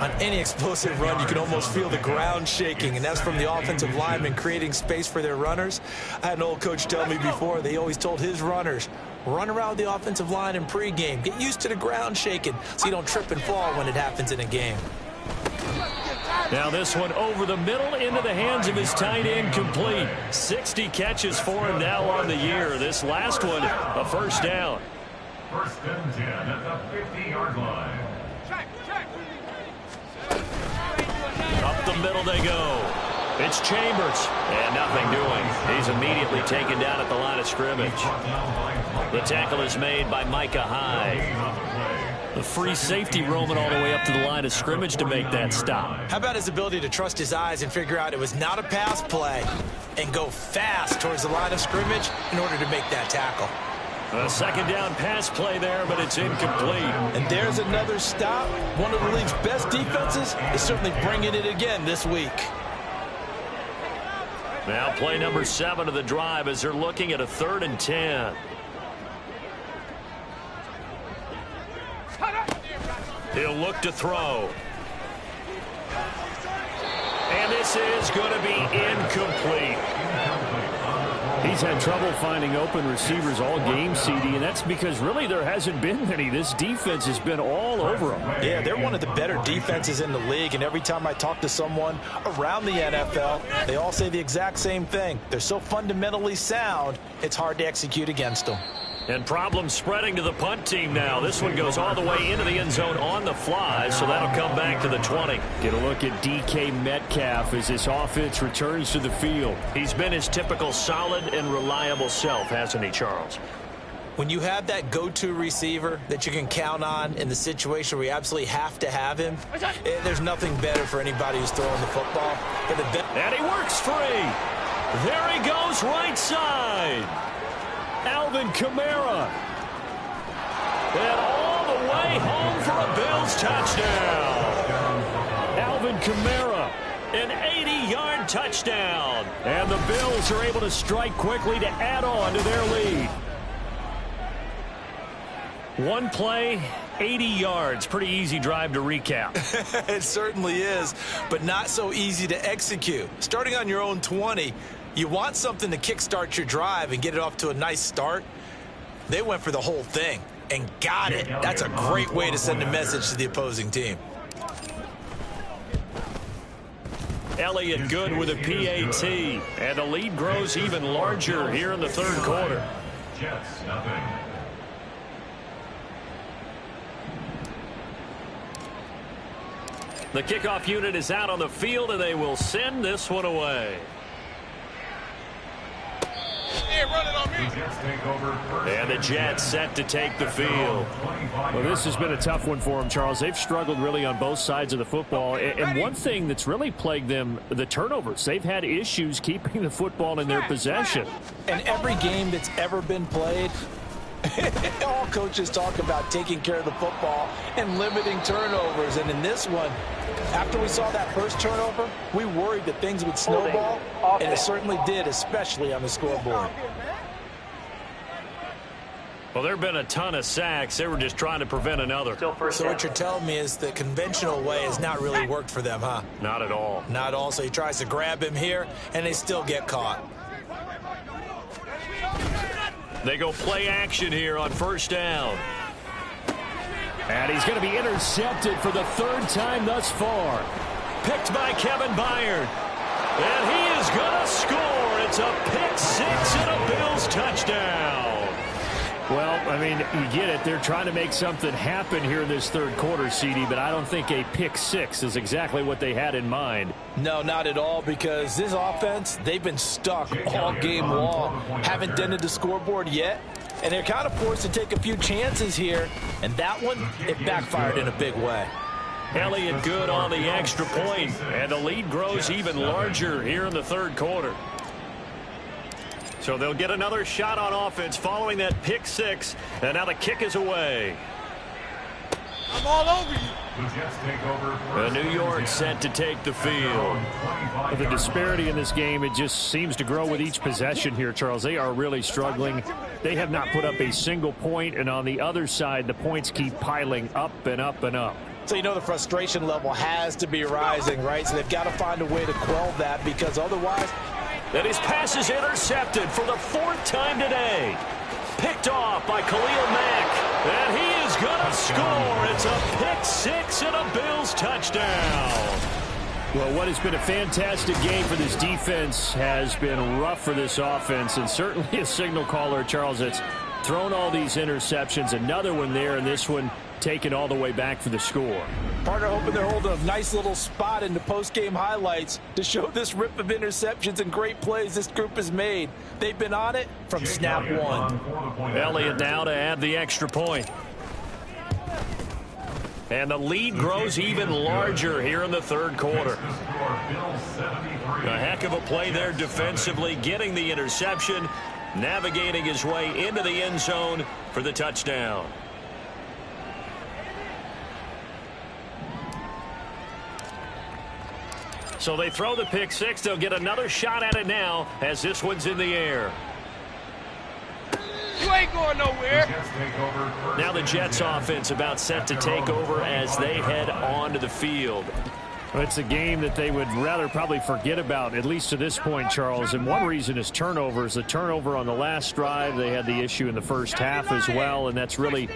On any explosive run, you can almost feel the ground shaking, and that's from the offensive linemen creating space for their runners. I had an old coach tell me before, they always told his runners, run around the offensive line in pregame. Get used to the ground shaking so you don't trip and fall when it happens in a game. Now this one over the middle into the hands of his tight end, complete. 60 catches for him now on the year. This last one, a first down. 1st and 10 at the 50-yard line. Up the middle they go. It's Chambers. And nothing doing. He's immediately taken down at the line of scrimmage. The tackle is made by Micah Hyde. The free safety roaming all the way up to the line of scrimmage to make that stop. How about his ability to trust his eyes and figure out it was not a pass play and go fast towards the line of scrimmage in order to make that tackle. A 2nd down pass play there, but it's incomplete. And there's another stop. One of the league's best defenses is certainly bringing it again this week. Now play number 7 of the drive as they're looking at a 3rd and 10. He'll look to throw. And this is going to be incomplete. He's had trouble finding open receivers all game, CD, and that's because really there hasn't been many. This defense has been all over them. Yeah, they're one of the better defenses in the league, and every time I talk to someone around the NFL, they all say the exact same thing. They're so fundamentally sound, it's hard to execute against them. And problems spreading to the punt team now. This one goes all the way into the end zone on the fly, so that'll come back to the 20. Get a look at DK Metcalf as this offense returns to the field. He's been his typical solid and reliable self, hasn't he, Charles? When you have that go-to receiver that you can count on in the situation where you absolutely have to have him, there's nothing better for anybody who's throwing the football. And he works free. There he goes, right side. Alvin Kamara. And all the way home for a Bills touchdown. Alvin Kamara, an 80-yard touchdown. And the Bills are able to strike quickly to add on to their lead. One play, 80 yards. Pretty easy drive to recap. It certainly is, but not so easy to execute. Starting on your own 20, you want something to kickstart your drive and get it off to a nice start. They went for the whole thing and got it. That's a great way to send a message to the opposing team. Elliott good with a PAT, and the lead grows even larger here in the 3rd quarter. Jets, nothing. The kickoff unit is out on the field, and they will send this one away. And the Jets set to take the field. Well, this has been a tough one for them, Charles. They've struggled really on both sides of the football. And one thing that's really plagued them, the turnovers. They've had issues keeping the football in their possession. And every game that's ever been played, all coaches talk about taking care of the football and limiting turnovers. And in this one, after we saw that first turnover, we worried that things would snowball, and it certainly did, especially on the scoreboard. Well, there have been a ton of sacks. They were just trying to prevent another. So what you're telling me is the conventional way has not really worked for them, huh? Not at all. Not at all. So he tries to grab him here, and they still get caught. They go play action here on 1st down. And he's going to be intercepted for the 3rd time thus far. Picked by Kevin Byard. And he is going to score. It's a pick 6 and a Bills touchdown. Well, I mean, you get it. They're trying to make something happen here in this third quarter, CD, but I don't think a pick six is exactly what they had in mind. No, not at all, because this offense, they've been stuck all game long. Haven't dented the scoreboard yet, and they're kind of forced to take a few chances here, and that one, it backfired in a big way. Elliott good on the extra point, and the lead grows even larger here in the third quarter. So they'll get another shot on offense following that pick six, and now the kick is away. I'm all over you. New York set to take the field. The disparity in this game, it just seems to grow with each possession here, Charles. They are really struggling. They have not put up a single point, and on the other side, the points keep piling up and up and up. So you know the frustration level has to be rising, right? So they've got to find a way to quell that, because otherwise... And his pass is intercepted for the fourth time today. Picked off by Khalil Mack. And he is going to score. It's a pick six and a Bills touchdown. Well, what has been a fantastic game for this defense has been rough for this offense, and certainly a signal caller, Charles, that's thrown all these interceptions. Another one there, and this one taken all the way back for the score. Partner hoping they're holding a nice little spot in the post-game highlights to show this rip of interceptions and great plays this group has made. They've been on it from snap one. Elliott now to add the extra point. And the lead grows even larger here in the third quarter. A heck of a play there defensively, getting the interception, navigating his way into the end zone for the touchdown. So they throw the pick six. They'll get another shot at it now as this one's in the air. You ain't going nowhere. Now the Jets offense about set to take over as they head onto the field. Well, it's a game that they would rather probably forget about, at least to this point, Charles. And one reason is turnovers. The turnover on the last drive, they had the issue in the first half as well, and that's really,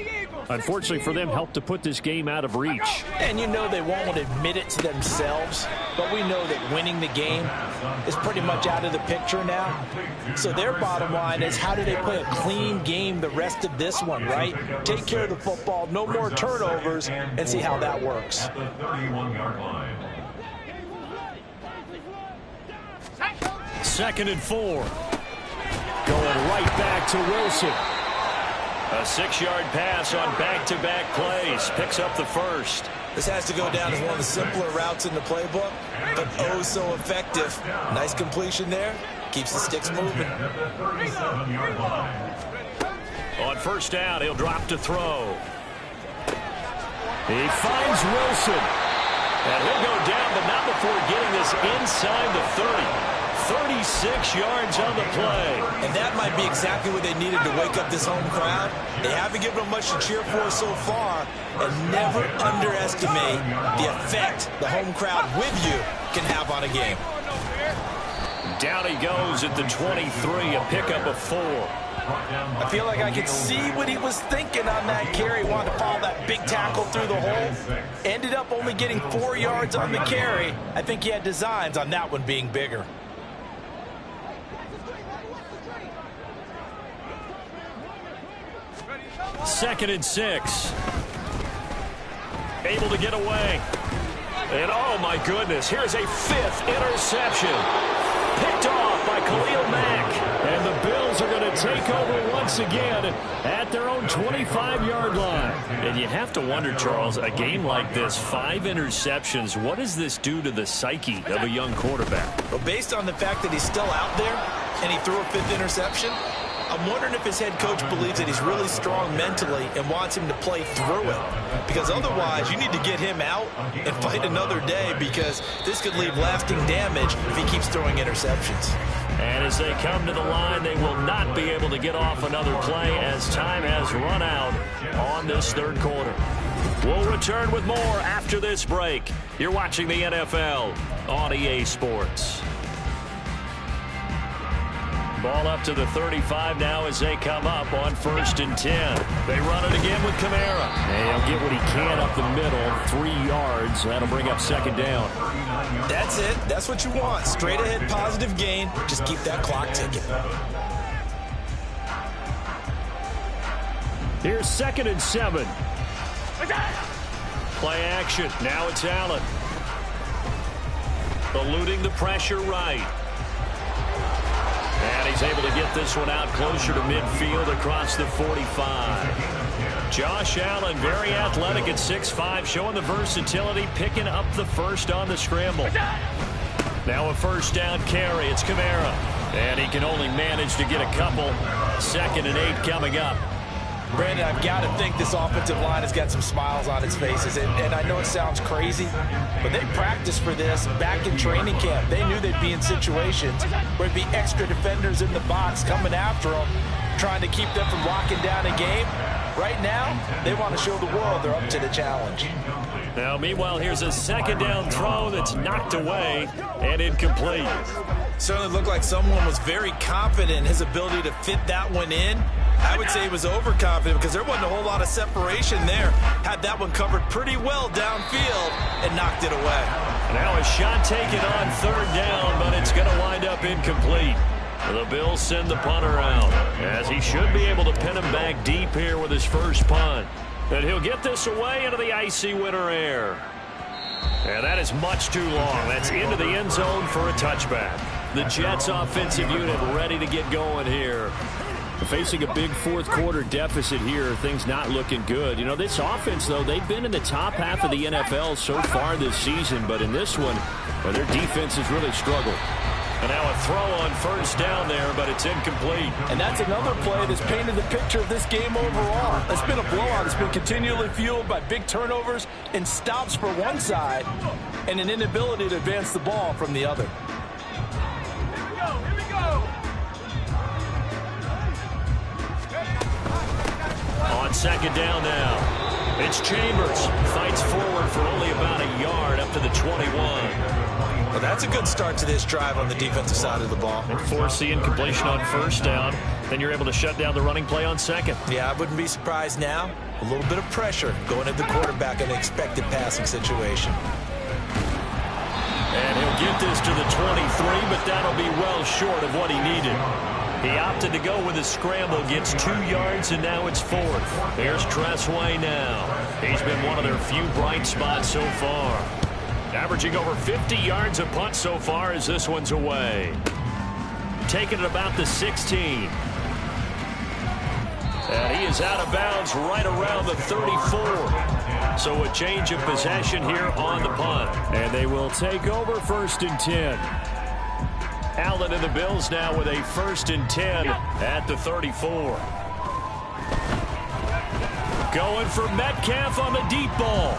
unfortunately for them, helped to put this game out of reach. And you know they won't admit it to themselves, but we know that winning the game is pretty much out of the picture now. So their bottom line is, how do they play a clean game the rest of this one, right? Take care of the football, no more turnovers, and see how that works. Second and 4. Going right back to Wilson. A 6-yard pass on back-to-back plays. Picks up the first. This has to go down as one of the simpler routes in the playbook, but oh so effective. Nice completion there. Keeps the sticks moving. On first down, he'll drop to throw. He finds Wilson. And he'll go down, but not before getting this inside the 30. 36 yards on the play. And that might be exactly what they needed to wake up this home crowd. They haven't given them much to cheer for so far. And never underestimate the effect the home crowd with you can have on a game. Down he goes at the 23, a pickup of 4. I feel like I could see what he was thinking on that carry. He wanted to follow that big tackle through the hole. Ended up only getting 4 yards on the carry. I think he had designs on that one being bigger. Second and 6. Able to get away. And oh my goodness, here's a 5th interception. Picked off by Khalil Mack. And the Bills are going to take over once again at their own 25-yard line. And you have to wonder, Charles, a game like this, 5 interceptions, what does this do to the psyche of a young quarterback? Well, based on the fact that he's still out there and he threw a 5th interception, I'm wondering if his head coach believes that he's really strong mentally and wants him to play through it. Because otherwise, you need to get him out and fight another day, because this could leave lasting damage if he keeps throwing interceptions. And as they come to the line, they will not be able to get off another play as time has run out on this third quarter. We'll return with more after this break. You're watching the NFL on EA Sports. Ball up to the 35 now as they come up on 1st and 10. They run it again with Kamara. And he'll get what he can up the middle, 3 yards. That'll bring up 2nd down. That's it. That's what you want. Straight ahead positive gain. Just keep that clock ticking. Here's 2nd and 7. Play action. Now it's Allen. Eluding the pressure right. And he's able to get this one out closer to midfield across the 45. Josh Allen, very athletic at 6'5", showing the versatility, picking up the first on the scramble. Now a first down carry. It's Kamara. And he can only manage to get a couple. 2nd and 8 coming up. Brandon, I've got to think this offensive line has got some smiles on its faces. And I know it sounds crazy, but they practiced for this back in training camp. They knew they'd be in situations where it'd be extra defenders in the box coming after them, trying to keep them from locking down a game. Right now, they want to show the world they're up to the challenge. Now, meanwhile, here's a 2nd down throw that's knocked away and incomplete. Certainly looked like someone was very confident in his ability to fit that one in. I would say he was overconfident because there wasn't a whole lot of separation there. Had that one covered pretty well downfield and knocked it away. Now a shot taken on 3rd down, but it's going to wind up incomplete. The Bills send the punter out, as he should be able to pin him back deep here with his first punt. And he'll get this away into the icy winter air. And that is much too long. That's into the end zone for a touchback. The Jets offensive unit ready to get going here. Facing a big 4th quarter deficit here, things not looking good. You know, this offense, though, they've been in the top half of the NFL so far this season, but in this one, well, their defense has really struggled. And now a throw on 1st down there, but it's incomplete. And that's another play that's painted the picture of this game overall. It's been a blowout. It's been continually fueled by big turnovers and stops for one side and an inability to advance the ball from the other. Here we go. On 2nd down now, it's Chambers. Fights forward for only about a yard up to the 21. Well, that's a good start to this drive on the defensive side of the ball. And force the incompletion on 1st down. Then you're able to shut down the running play on 2nd. Yeah, I wouldn't be surprised now. A little bit of pressure going at the quarterback in an expected passing situation. And he'll get this to the 23, but that'll be well short of what he needed. He opted to go with a scramble, gets 2 yards, and now it's 4th. Here's Tressway now. He's been one of their few bright spots so far. Averaging over 50 yards a punt so far as this one's away. Taking it about the 16. And he is out of bounds right around the 34. So a change of possession here on the punt. And they will take over 1st and 10. Allen and the Bills now with a 1st and 10 at the 34. Going for Metcalf on the deep ball.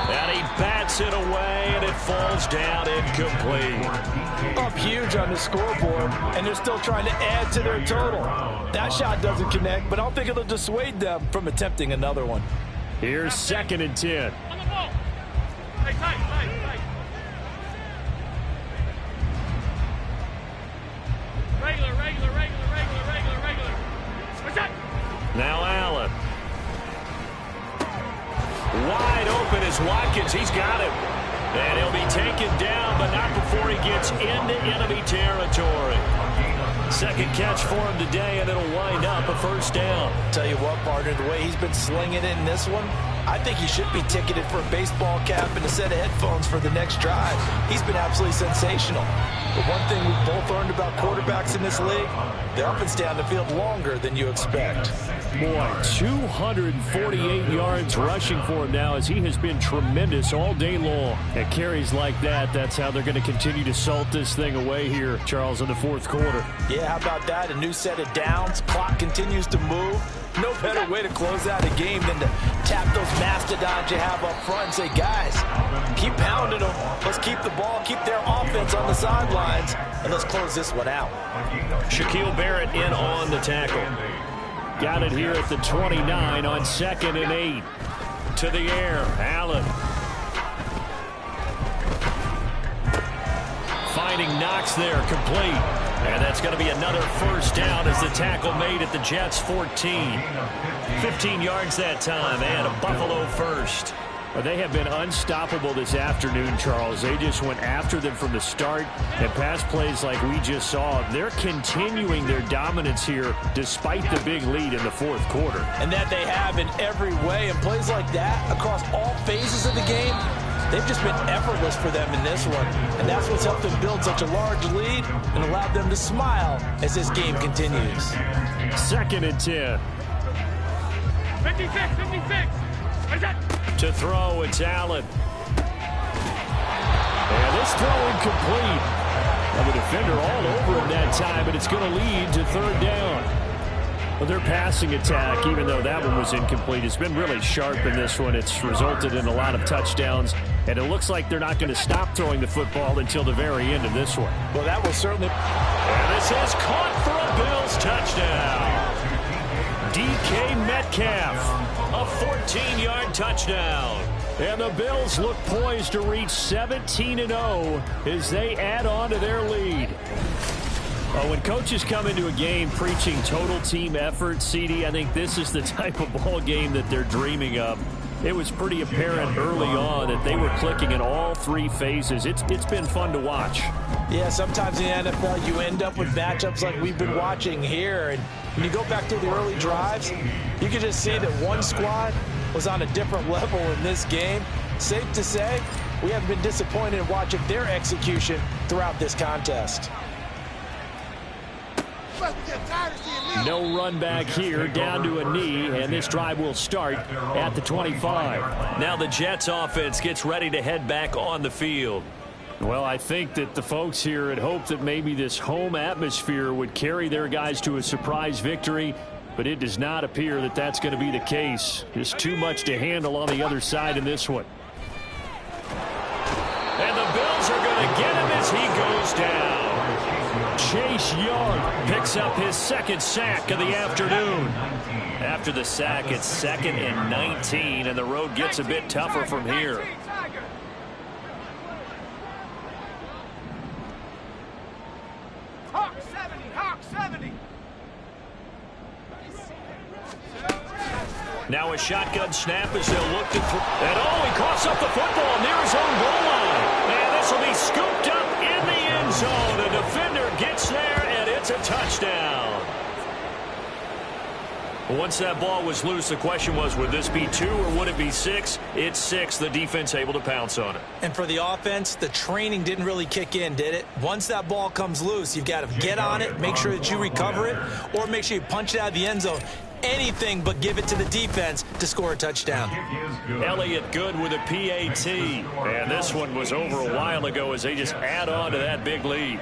And he bats it away, and it falls down incomplete. Up huge on the scoreboard, and they're still trying to add to their total. That shot doesn't connect, but I don't think it'll dissuade them from attempting another one. Here's 2nd and 10. On the ball. Hey, tight. Regular. What's that? Now Allen. Wide open is Watkins. He's got him. And he'll be taken down, but not before he gets into enemy territory. 2nd catch for him today, and it'll wind up a 1st down. Tell you what, partner, the way he's been slinging it in this one, I think he should be ticketed for a baseball cap and a set of headphones for the next drive. He's been absolutely sensational. But one thing we've both learned about quarterbacks in this league, they're up and down the field longer than you expect. Boy, 248 yards rushing for him now as he has been tremendous all day long. At carries like that, that's how they're going to continue to salt this thing away here, Charles, in the 4th quarter. Yeah, how about that? A new set of downs. Clock continues to move. No better way to close out a game than to tap those mastodons you have up front and say, guys, keep pounding them. Let's keep the ball, keep their offense on the sidelines, and let's close this one out. Shaquille Barrett in on the tackle. Got it here at the 29 on 2nd and 8. To the air, Allen. Finding Knox there, complete. And that's going to be another 1st down as the tackle made at the Jets' 14. 15 yards that time, and a Buffalo 1st. Well, they have been unstoppable this afternoon, Charles. They just went after them from the start, and pass plays like we just saw. They're continuing their dominance here despite the big lead in the fourth quarter. And that they have in every way. And plays like that across all phases of the game, they've just been effortless for them in this one. And that's what's helped them build such a large lead and allowed them to smile as this game continues. 2nd and 10. 56. To throw, it's Allen. And this throw incomplete. And the defender all over him that time, but it's going to lead to 3rd down. Well, their passing attack, even though that one was incomplete, has been really sharp in this one. It's resulted in a lot of touchdowns, and it looks like they're not going to stop throwing the football until the very end of this one. Well, that was certainly... And this is caught for a Bills touchdown. DK Metcalf, a 14-yard touchdown. And the Bills look poised to reach 17-0 as they add on to their lead. Well, when coaches come into a game preaching total team effort, CD, I think this is the type of ball game that they're dreaming of. It was pretty apparent early on that they were clicking in all 3 phases. It's been fun to watch. Yeah, sometimes in the NFL you end up with matchups like we've been watching here. And when you go back to the early drives, you can just see that one squad was on a different level in this game. Safe to say, we haven't been disappointed in watching their execution throughout this contest. No run back here, down to a knee, and this drive will start at the 25. Now the Jets offense gets ready to head back on the field. Well, I think that the folks here had hoped that maybe this home atmosphere would carry their guys to a surprise victory, but it does not appear that that's going to be the case. Just too much to handle on the other side in this one. And the Bills are going to get him as he goes down. Chase Young Picks up his 2nd sack of the afternoon. After the sack, it's 2nd and 19, and the road gets a bit tougher from here. Hawk 70. Now a shotgun snap as they'll look to throw. And he coughs up the football near his own goal line. And this will be scooped up in the end zone. The defender gets there, and it's a touchdown. Once that ball was loose, the question was, would this be 2 or would it be 6? It's 6. The defense able to pounce on it. And for the offense, the training didn't really kick in, did it? Once that ball comes loose, you've got to get on it, make sure that you recover it, or make sure you punch it out of the end zone. Anything but give it to the defense to score a touchdown. Elliott good with a PAT. And this one was over a while ago as they just add on to that big lead.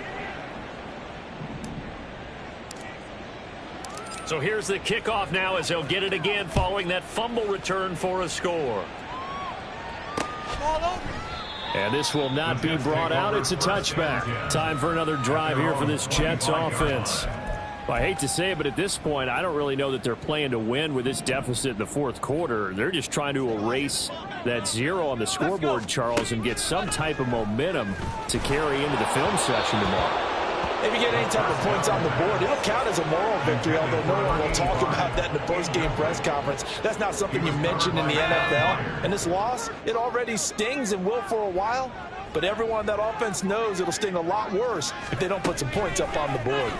So here's the kickoff now as they'll get it again following that fumble return for a score. And this will not be brought out. It's a touchback. Time for another drive here for this Jets offense. Well, I hate to say it, but at this point, I don't really know that they're playing to win with this deficit in the fourth quarter. They're just trying to erase that 0 on the scoreboard, Charles, and get some type of momentum to carry into the film session tomorrow. If you get any type of points on the board, it'll count as a moral victory, although no one will talk about that in the post-game press conference. That's not something you mentioned in the NFL. And this loss, it already stings and will for a while, but everyone on that offense knows it'll sting a lot worse if they don't put some points up on the board.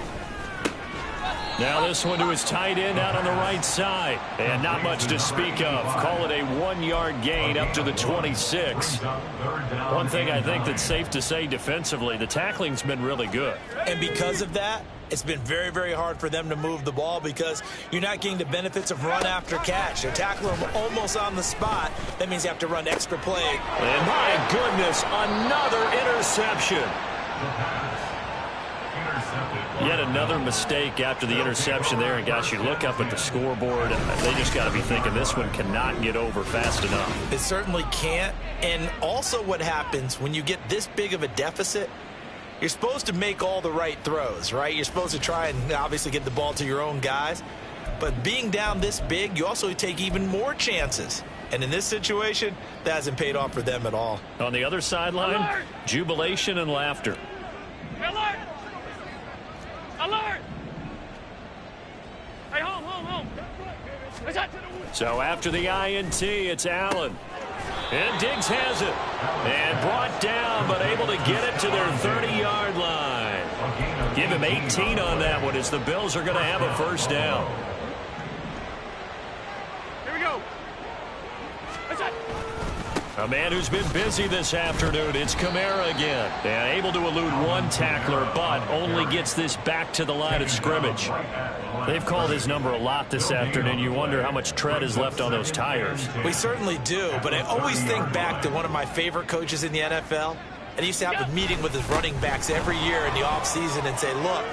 Now this one to his tight end out on the right side. And not much to speak of. Call it a 1-yard gain up to the 26. One thing I think that's safe to say defensively, the tackling's been really good. And because of that, it's been very, very hard for them to move the ball because you're not getting the benefits of run after catch. They're tackling them almost on the spot. That means you have to run extra play. And my goodness, another interception. Yet another mistake after the interception there. And, gosh, you look up at the scoreboard, they just got to be thinking this one cannot get over fast enough. It certainly can't. And also what happens when you get this big of a deficit, you're supposed to make all the right throws, right? You're supposed to try and obviously get the ball to your own guys. But being down this big, you also take even more chances. And in this situation, that hasn't paid off for them at all. On the other sideline, jubilation and laughter. Alert! Alert! Hey, home. So after the INT, it's Allen. And Diggs has it. And brought down, but able to get it to their 30-yard line. Give him 18 on that one as the Bills are going to have a first down. Here we go. A man who's been busy this afternoon, it's Kamara again. And able to elude one tackler, but only gets this back to the line of scrimmage. They've called his number a lot this afternoon. You wonder how much tread is left on those tires. We certainly do, but I always think back to one of my favorite coaches in the NFL. And he used to have a meeting with his running backs every year in the offseason and say, look,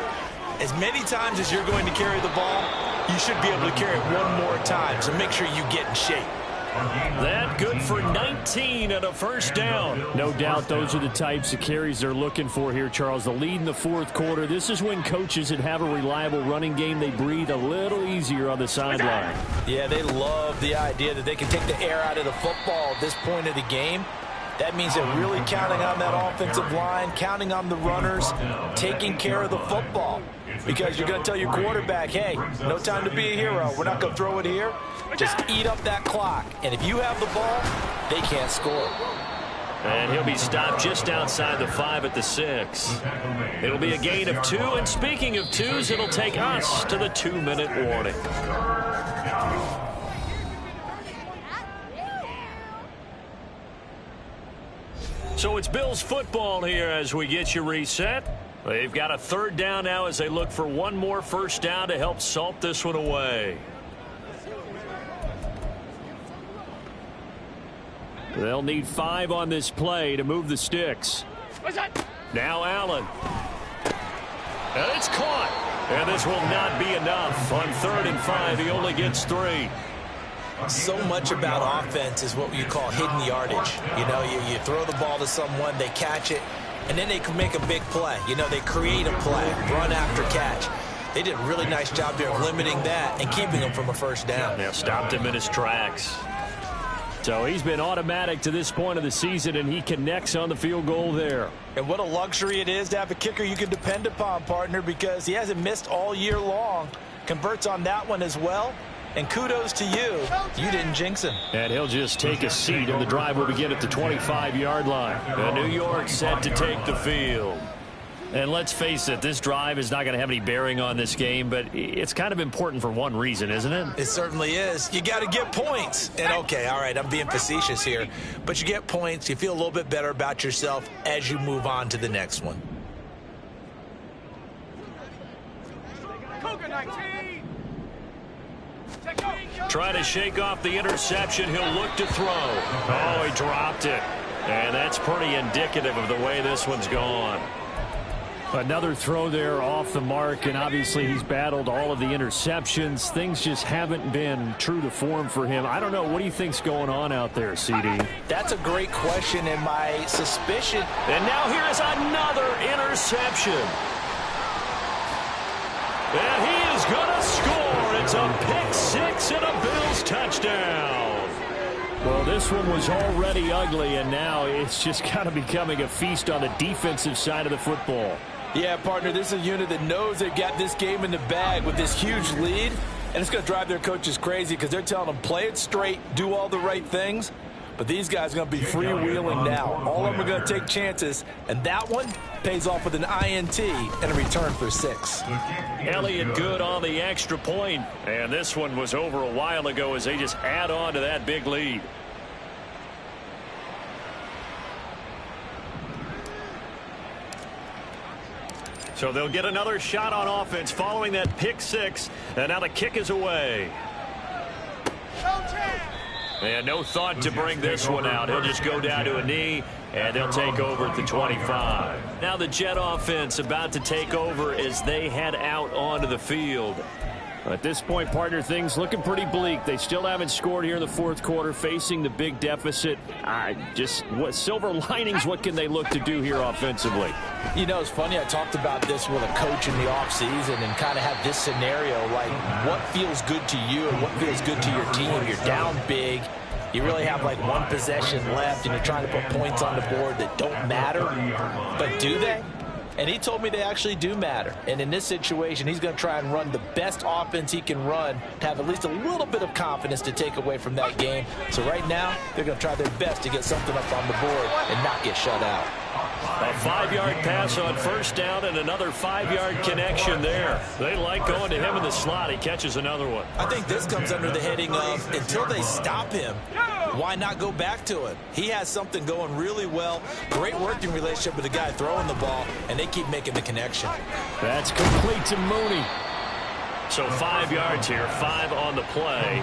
as many times as you're going to carry the ball, you should be able to carry it one more time, so make sure you get in shape. That good for 19 and a first down. No doubt those are the types of carries they're looking for here, Charles. The lead in the fourth quarter. This is when coaches that have a reliable running game, they breathe a little easier on the sideline. Yeah, they love the idea that they can take the air out of the football at this point of the game. That means they're really counting on that offensive line, counting on the runners, taking care of the football. Because you're going to tell your quarterback, hey, no time to be a hero. We're not going to throw it here. Just eat up that clock. And if you have the ball, they can't score. And he'll be stopped just outside the 5 at the 6. It'll be a gain of 2. And speaking of 2s, it'll take us to the 2-minute warning. So it's Bills football here as we get you reset. They've got a third down now as they look for one more first down to help salt this one away. They'll need 5 on this play to move the sticks. Now Allen. And it's caught. And this will not be enough. On 3rd and 5, he only gets 3. So much about offense is what you call hidden yardage. You know, you throw the ball to someone, they catch it, and then they can make a big play. You know, they create a play, run after catch. They did a really nice job there of limiting that and keeping him from a first down. Yeah, stopped him in his tracks. So he's been automatic to this point of the season, and he connects on the field goal there. And what a luxury it is to have a kicker you can depend upon, partner, because he hasn't missed all year long. Converts on that one as well. And kudos to you. You didn't jinx him. And he'll just take a seat, and the drive will begin at the 25-yard line. And New York set to take the field. And let's face it, this drive is not going to have any bearing on this game, but it's kind of important for one reason, isn't it? It certainly is. You got to get points. And, okay, all right, I'm being facetious here. But you get points. You feel a little bit better about yourself as you move on to the next one. Cougar 19. Trying to shake off the interception. He'll look to throw. Oh, he dropped it. And that's pretty indicative of the way this one's gone. Another throw there off the mark, and obviously he's battled all of the interceptions. Things just haven't been true to form for him. I don't know. What do you think's going on out there, CD? That's a great question, and my suspicion. And now here is another interception. And he is going to score. It's a pick 6 and a Bills touchdown. Well, this one was already ugly, and now it's just kind of becoming a feast on the defensive side of the football. Yeah, partner, this is a unit that knows they've got this game in the bag with this huge lead, and it's going to drive their coaches crazy because they're telling them play it straight, do all the right things. But these guys are going to be freewheeling now. All of them are going to take chances, and that one pays off with an INT and a return for 6. Elliott good on the extra point, and this one was over a while ago as they just add on to that big lead. So they'll get another shot on offense following that pick 6, and now the kick is away. And no thought to bring this one out. He'll just go down to a knee, and they'll take over at the 25. Now the Jet offense about to take over as they head out onto the field. At this point, partner, things looking pretty bleak. They still haven't scored here in the fourth quarter, facing the big deficit. What silver linings, what can they look to do here offensively? You know, it's funny. I talked about this with a coach in the offseason and kind of had this scenario, like what feels good to you and what feels good to your team. You're down big. You really have like one possession left, and you're trying to put points on the board that don't matter. But do they? And he told me they actually do matter. And in this situation, he's going to try and run the best offense he can run to have at least a little bit of confidence to take away from that game. So right now, they're going to try their best to get something up on the board and not get shut out. A 5-yard pass on first down and another 5-yard connection there. They like going to him in the slot. He catches another one. I think this comes under the heading of until they stop him, why not go back to it? He has something going really well. Great working relationship with the guy throwing the ball, and they keep making the connection. That's complete to Mooney. So 5 yards here, 5 on the play,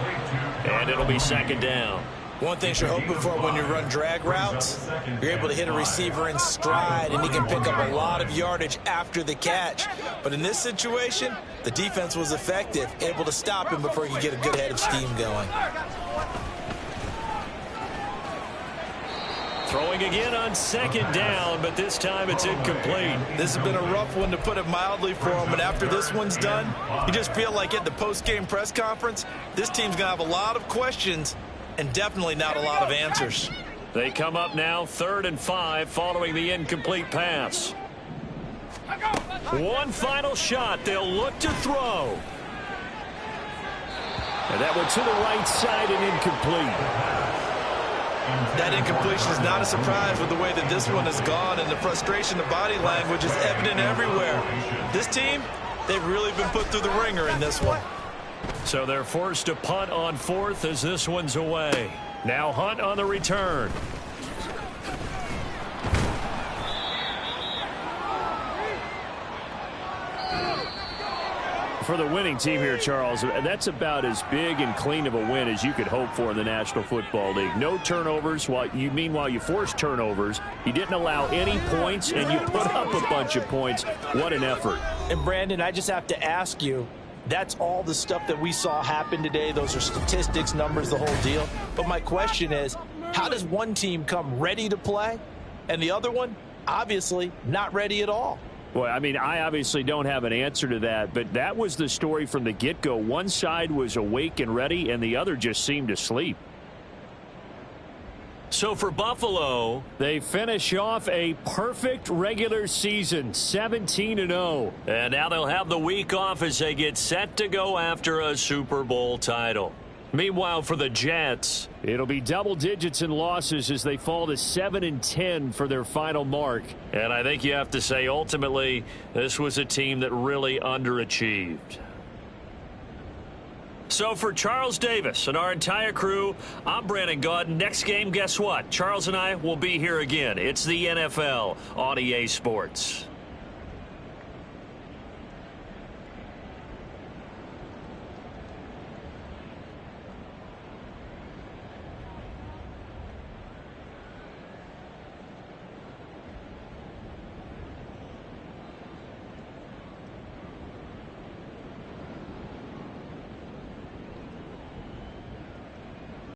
and it'll be second down. One thing you're hoping for when you run drag routes, you're able to hit a receiver in stride, and he can pick up a lot of yardage after the catch. But in this situation, the defense was effective, able to stop him before he could get a good head of steam going. Throwing again on second down, but this time it's incomplete. This has been a rough one, to put it mildly, for him. And after this one's done, you just feel like at the post-game press conference, this team's going to have a lot of questions and definitely not a lot of answers. They come up now 3rd and 5 following the incomplete pass. One final shot. They'll look to throw. And that one to the right side and incomplete. That incompletion is not a surprise with the way that this one has gone, and the frustration, the body language is evident everywhere. This team, they've really been put through the ringer in this one. So they're forced to punt on 4th as this one's away. Now Hunt on the return. For the winning team here, Charles, that's about as big and clean of a win as you could hope for in the National Football League. No turnovers. Meanwhile, you forced turnovers. You didn't allow any points, and you put up a bunch of points. What an effort. And, Brandon, I just have to ask you, that's all the stuff that we saw happen today. Those are statistics, numbers, the whole deal. But my question is, how does one team come ready to play, and the other one, obviously, not ready at all? Well, I mean, I obviously don't have an answer to that, but that was the story from the get-go. One side was awake and ready, and the other just seemed to sleep. So for Buffalo, they finish off a perfect regular season, 17-0. And now they'll have the week off as they get set to go after a Super Bowl title. Meanwhile, for the Jets, it'll be double digits in losses as they fall to 7-10 for their final mark. And I think you have to say, ultimately, this was a team that really underachieved. So for Charles Davis and our entire crew, I'm Brandon Gaudin. Next game, guess what? Charles and I will be here again. It's the NFL on EA Sports.